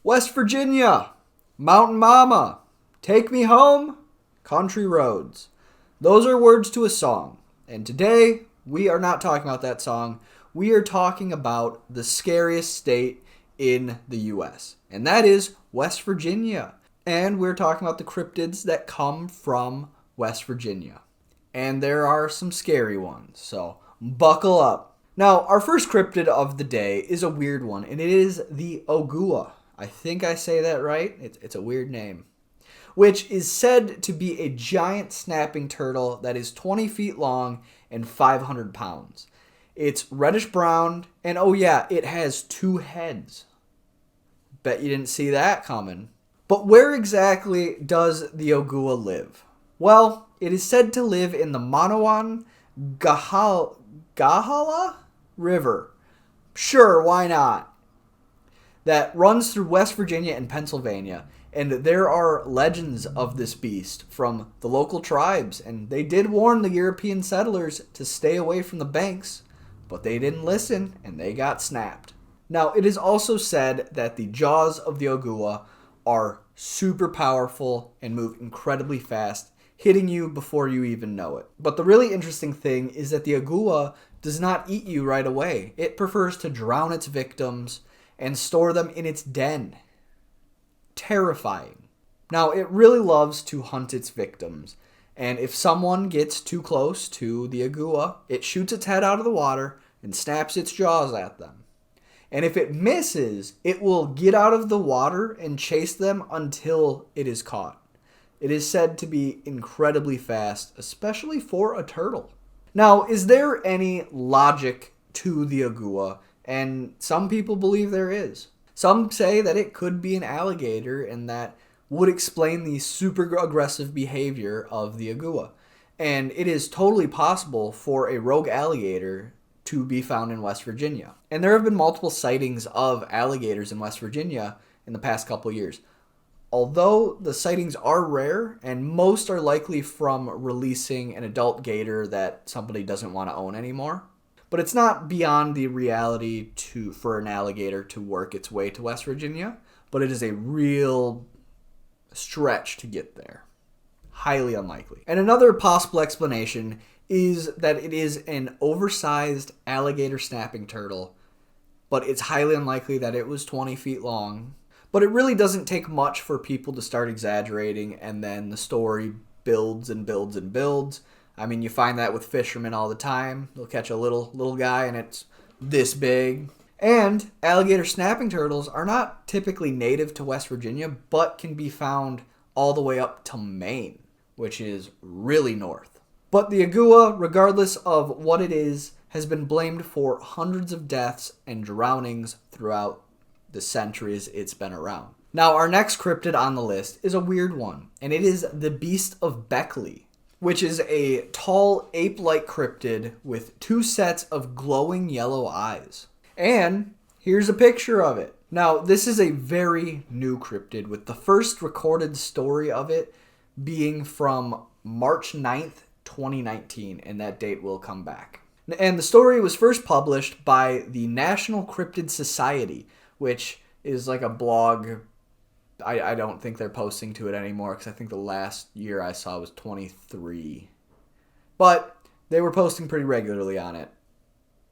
West Virginia, Mountain Mama, Take Me Home, Country Roads. Those are words to a song. And today, we are not talking about that song. We are talking about the scariest state in the U.S. And that is West Virginia. And we're talking about the cryptids that come from West Virginia. And there are some scary ones, so buckle up. Now, our first cryptid of the day is a weird one, and it is the ogua. I think I say that right. It's a weird name. Which is said to be a giant snapping turtle that is 20 feet long and 500 pounds. It's reddish brown, and oh yeah, it has 2 heads. Bet you didn't see that coming. But where exactly does the ogua live? Well, it is said to live in the Gahala River. Sure, why not? That runs through West Virginia and Pennsylvania. And there are legends of this beast from the local tribes. And they did warn the European settlers to stay away from the banks. But they didn't listen and they got snapped. Now, it is also said that the jaws of the ogua are super powerful and move incredibly fast, hitting you before you even know it. But the really interesting thing is that the ogua does not eat you right away. It prefers to drown its victims and store them in its den. Terrifying. Now, it really loves to hunt its victims, and if someone gets too close to the ogua, it shoots its head out of the water and snaps its jaws at them. And if it misses, it will get out of the water and chase them until it is caught. It is said to be incredibly fast, especially for a turtle. Now, is there any logic to the ogua? And some people believe there is. Some say that it could be an alligator, and that would explain the super aggressive behavior of the ogua. And it is totally possible for a rogue alligator to be found in West Virginia. And there have been multiple sightings of alligators in West Virginia in the past couple years. Although the sightings are rare, and most are likely from releasing an adult gator that somebody doesn't want to own anymore. But it's not beyond the reality for an alligator to work its way to West Virginia, but it is a real stretch to get there. Highly unlikely. And another possible explanation is that it is an oversized alligator snapping turtle, but it's highly unlikely that it was 20 feet long. But it really doesn't take much for people to start exaggerating, and then the story builds and builds and builds. I mean, you find that with fishermen all the time. They'll catch a little guy and it's this big. And alligator snapping turtles are not typically native to West Virginia, but can be found all the way up to Maine, which is really north. But the ogua, regardless of what it is, has been blamed for hundreds of deaths and drownings throughout the centuries it's been around. Now, our next cryptid on the list is a weird one, and it is the Beast of Beckley, which is a tall ape-like cryptid with 2 sets of glowing yellow eyes. And here's a picture of it. Now, this is a very new cryptid, with the first recorded story of it being from March 9th, 2019, and that date will come back. And the story was first published by the National Cryptid Society, which is like a blog. I don't think they're posting to it anymore, because I think the last year I saw was 23. But they were posting pretty regularly on it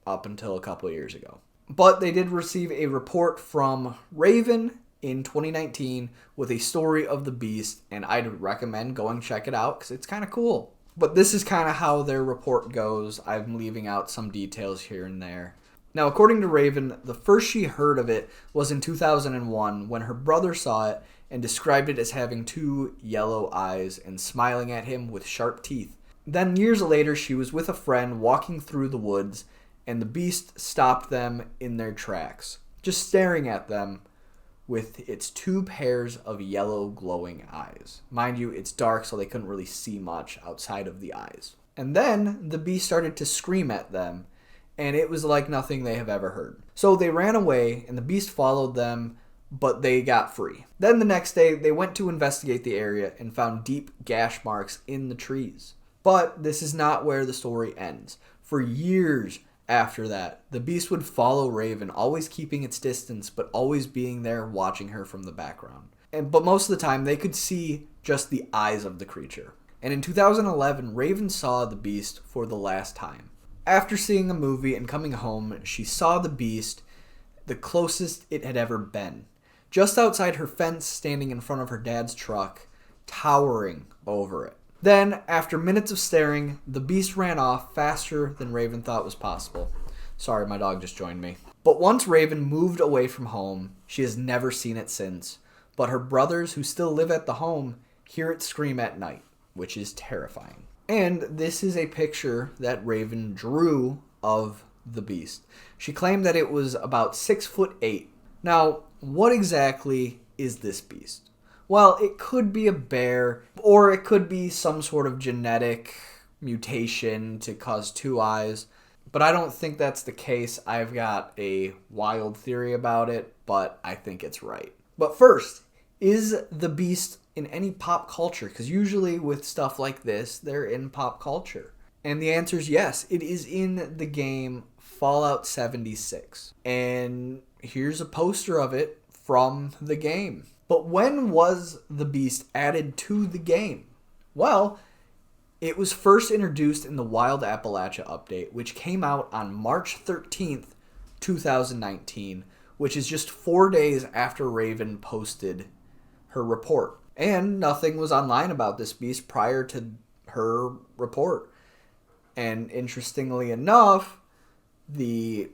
up until a couple of years ago. But they did receive a report from Raven in 2019 with a story of the beast, and I'd recommend going check it out because it's kind of cool. But this is kind of how their report goes. I'm leaving out some details here and there. Now, according to Raven, the first she heard of it was in 2001 when her brother saw it and described it as having 2 yellow eyes and smiling at him with sharp teeth. Then years later, she was with a friend walking through the woods, and the beast stopped them in their tracks, just staring at them with its 2 pairs of yellow glowing eyes. Mind you, it's dark, so they couldn't really see much outside of the eyes. And then the beast started to scream at them, and it was like nothing they have ever heard. So they ran away, and the beast followed them, but they got free. Then the next day, they went to investigate the area and found deep gash marks in the trees. But this is not where the story ends. For years, after that. The beast would follow Raven, always keeping its distance, but always being there watching her from the background. But most of the time, they could see just the eyes of the creature. And in 2011, Raven saw the beast for the last time. After seeing a movie and coming home, she saw the beast the closest it had ever been. Just outside her fence, standing in front of her dad's truck, towering over it. Then, after minutes of staring, the beast ran off faster than Raven thought was possible. Sorry, my dog just joined me. But once Raven moved away from home, she has never seen it since. But her brothers, who still live at the home, hear it scream at night, which is terrifying. And this is a picture that Raven drew of the beast. She claimed that it was about 6'8". Now, what exactly is this beast? Well, it could be a bear, or it could be some sort of genetic mutation to cause two eyes. But I don't think that's the case. I've got a wild theory about it, but I think it's right. But first, is the beast in any pop culture? Because usually with stuff like this, they're in pop culture. And the answer is yes. It is in the game Fallout 76. And here's a poster of it from the game. But when was the beast added to the game? Well, it was first introduced in the Wild Appalachia update, which came out on March 13th, 2019, which is just 4 days after Raven posted her report. And nothing was online about this beast prior to her report. And interestingly enough, the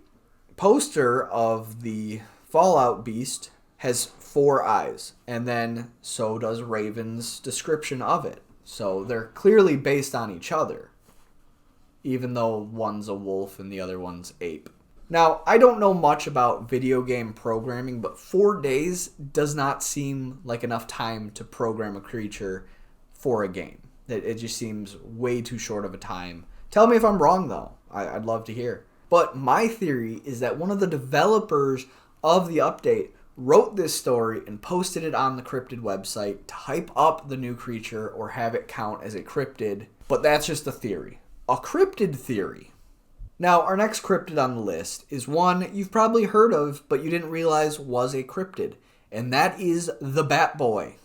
poster of the Fallout beast has 4 eyes, and then so does Raven's description of it. So they're clearly based on each other, even though one's a wolf and the other one's ape. Now, I don't know much about video game programming, but 4 days does not seem like enough time to program a creature for a game. It just seems way too short of a time. Tell me if I'm wrong, though. I'd love to hear. But my theory is that one of the developers of the update wrote this story and posted it on the Cryptid website to hype up the new creature or have it count as a cryptid. But that's just a theory. A cryptid theory. Now, our next cryptid on the list is one you've probably heard of, but you didn't realize was a cryptid. And that is the Bat Boy.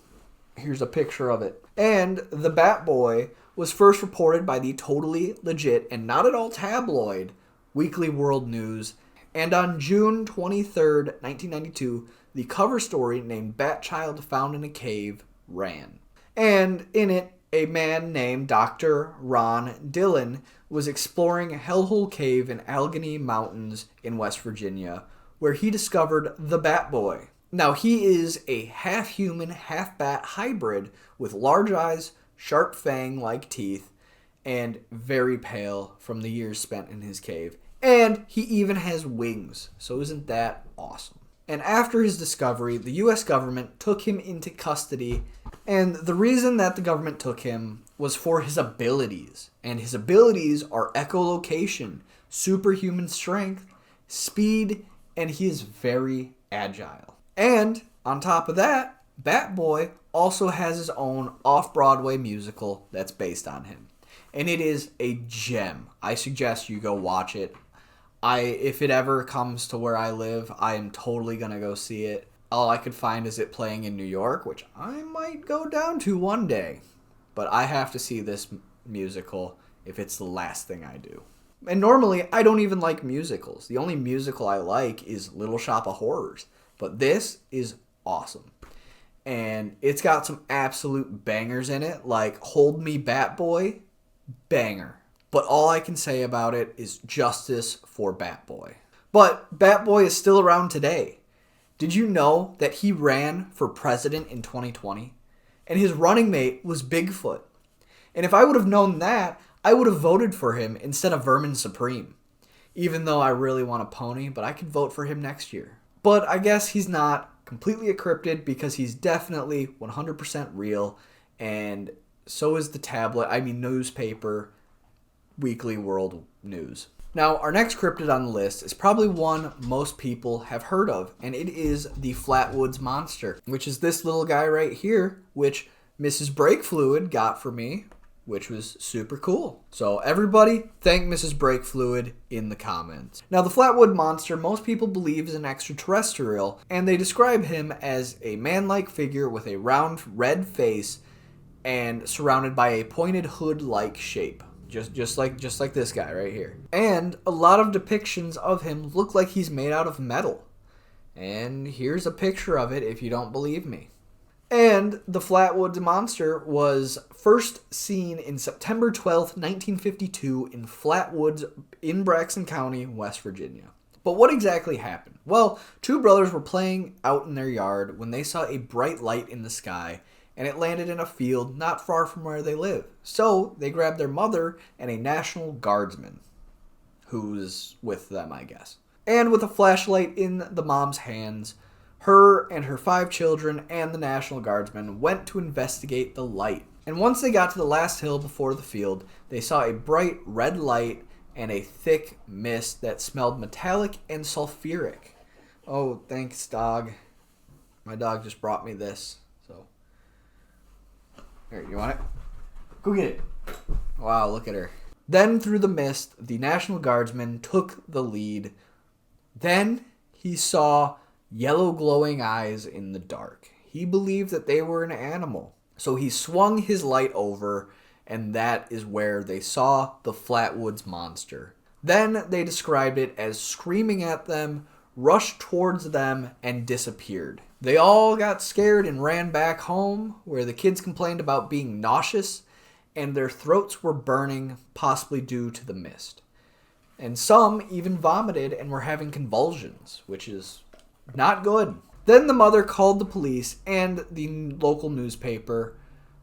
Here's a picture of it. And the Bat Boy was first reported by the totally legit and not at all tabloid Weekly World News. And on June 23rd, 1992, the cover story named Bat Child Found in a Cave ran. And in it, a man named Dr. Ron Dillon was exploring Hellhole Cave in Allegheny Mountains in West Virginia, where he discovered the Bat Boy. Now, he is a half-human, half-bat hybrid with large eyes, sharp fang-like teeth, and very pale from the years spent in his cave. And he even has wings, so isn't that awesome? And after his discovery, the U.S. government took him into custody, and the reason that the government took him was for his abilities. And his abilities are echolocation, superhuman strength, speed, and he is very agile. And on top of that, Bat Boy also has his own off-Broadway musical that's based on him. And it is a gem. I suggest you go watch it. If it ever comes to where I live, I am totally going to go see it. All I could find is it playing in New York, which I might go down to one day. But I have to see this musical if it's the last thing I do. And normally, I don't even like musicals. The only musical I like is Little Shop of Horrors. But this is awesome. And it's got some absolute bangers in it, like Hold Me Bat Boy, banger. But all I can say about it is justice for Bat Boy. But Bat Boy is still around today. Did you know that he ran for president in 2020? And his running mate was Bigfoot. And if I would have known that, I would have voted for him instead of Vermin Supreme. Even though I really want a pony, but I could vote for him next year. But I guess he's not completely a cryptid because he's definitely 100% real. And so is the newspaper, Weekly World News. Now, our next cryptid on the list is probably one most people have heard of, and it is the Flatwoods Monster, which is this little guy right here, which Mrs. Brake Fluid got for me which was super cool. So everybody, thank Mrs. Brake Fluid in the comments. Now, the Flatwood Monster, most people believe is an extraterrestrial, and they describe him as a man-like figure with a round red face and surrounded by a pointed hood-like shape. Just like this guy right here. And a lot of depictions of him look like he's made out of metal. And here's a picture of it if you don't believe me. And the Flatwoods Monster was first seen in September 12th, 1952 in Flatwoods in Braxton County, West Virginia. But what exactly happened? Well, two brothers were playing out in their yard when they saw a bright light in the sky, and it landed in a field not far from where they live. So they grabbed their mother and a National Guardsman, who's with them, I guess. And with a flashlight in the mom's hands, her and her 5 children and the National Guardsman went to investigate the light. And once they got to the last hill before the field, they saw a bright red light and a thick mist that smelled metallic and sulfuric. Oh, thanks, dog. My dog just brought me this. So, here, you want it? Go get it. Wow, look at her. Then, through the mist, the National Guardsman took the lead. Then, he saw yellow glowing eyes in the dark. He believed that they were an animal. So he swung his light over, and that is where they saw the Flatwoods Monster. Then they described it as screaming at them, rushed towards them, and disappeared. They all got scared and ran back home, where the kids complained about being nauseous, and their throats were burning, possibly due to the mist. And some even vomited and were having convulsions, which is not good. Then the mother called the police and the local newspaper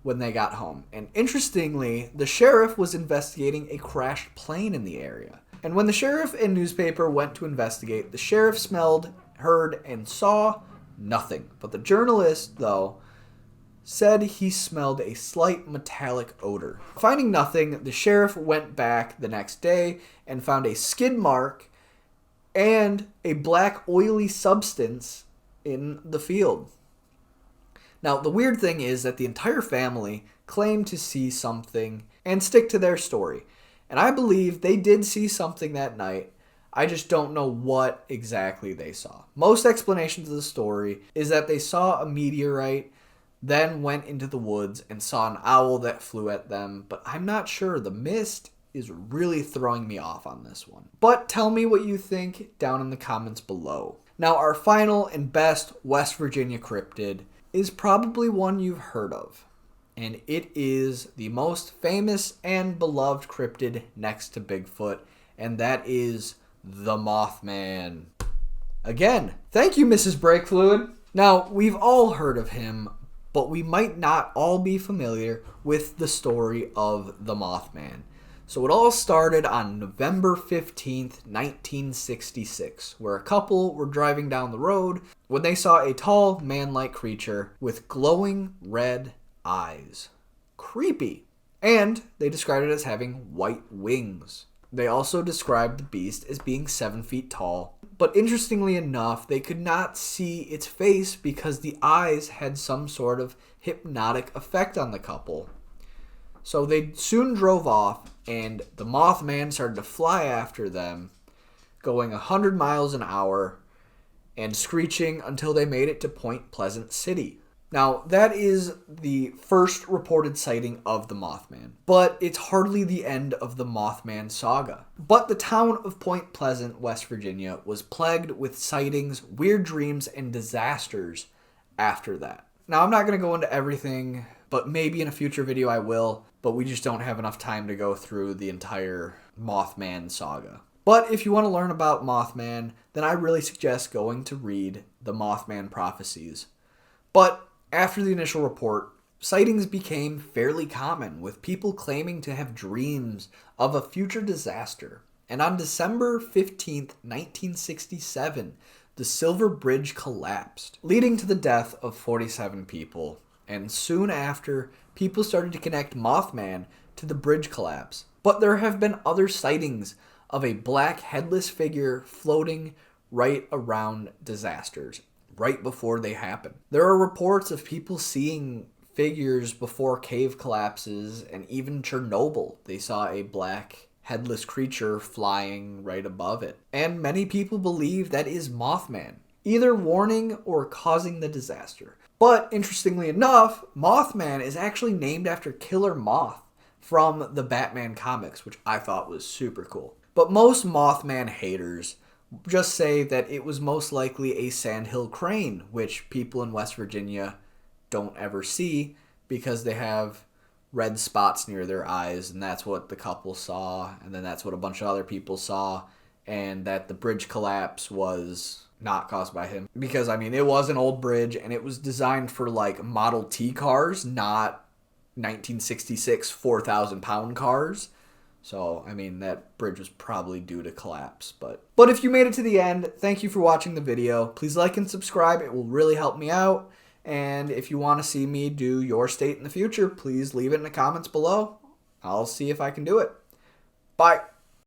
when they got home. And interestingly, the sheriff was investigating a crashed plane in the area. And when the sheriff and newspaper went to investigate, the sheriff smelled, heard, and saw nothing. But the journalist, though, said he smelled a slight metallic odor. Finding nothing, the sheriff went back the next day and found a skid mark and a black oily substance in the field. Now, the weird thing is that the entire family claimed to see something and stick to their story. And I believe they did see something that night. I just don't know what exactly they saw. Most explanations of the story is that they saw a meteorite, then went into the woods and saw an owl that flew at them, but I'm not sure. The mist is really throwing me off on this one. But tell me what you think down in the comments below. Now, our final and best West Virginia cryptid is probably one you've heard of, and it is the most famous and beloved cryptid next to Bigfoot, and that is the Mothman. Again, thank you, Mrs. Brake Fluid. Now, we've all heard of him, but we might not all be familiar with the story of the Mothman. So it all started on November 15th, 1966, where a couple were driving down the road when they saw a tall, man-like creature with glowing red eyes. Creepy. And they described it as having white wings. They also described the beast as being 7 feet tall. But interestingly enough, they could not see its face because the eyes had some sort of hypnotic effect on the couple. So they soon drove off, and the Mothman started to fly after them, going 100 miles an hour and screeching until they made it to Point Pleasant City. Now, that is the first reported sighting of the Mothman, but it's hardly the end of the Mothman saga. But the town of Point Pleasant, West Virginia, was plagued with sightings, weird dreams, and disasters after that. Now, I'm not going to go into everything, but maybe in a future video I will, but we just don't have enough time to go through the entire Mothman saga. But if you want to learn about Mothman, then I really suggest going to read the Mothman Prophecies. But after the initial report, sightings became fairly common, with people claiming to have dreams of a future disaster. And on December 15th, 1967, the Silver Bridge collapsed, leading to the death of 47 people. And soon after, people started to connect Mothman to the bridge collapse. But there have been other sightings of a black headless figure floating right around disasters, right before they happen. There are reports of people seeing figures before cave collapses, and even Chernobyl. They saw a black headless creature flying right above it. And many people believe that is Mothman, either warning or causing the disaster. But interestingly enough, Mothman is actually named after Killer Moth from the Batman comics, which I thought was super cool. But most Mothman haters just say that it was most likely a sandhill crane, which people in West Virginia don't ever see because they have red spots near their eyes, and that's what the couple saw, and then that's what a bunch of other people saw, and that the bridge collapse was not caused by him. Because, I mean, it was an old bridge, and it was designed for, like, Model T cars, not 1966 4,000-pound cars. So, I mean, that bridge was probably due to collapse. But if you made it to the end, thank you for watching the video. Please like and subscribe. It will really help me out. And if you want to see me do your state in the future, please leave it in the comments below. I'll see if I can do it. Bye.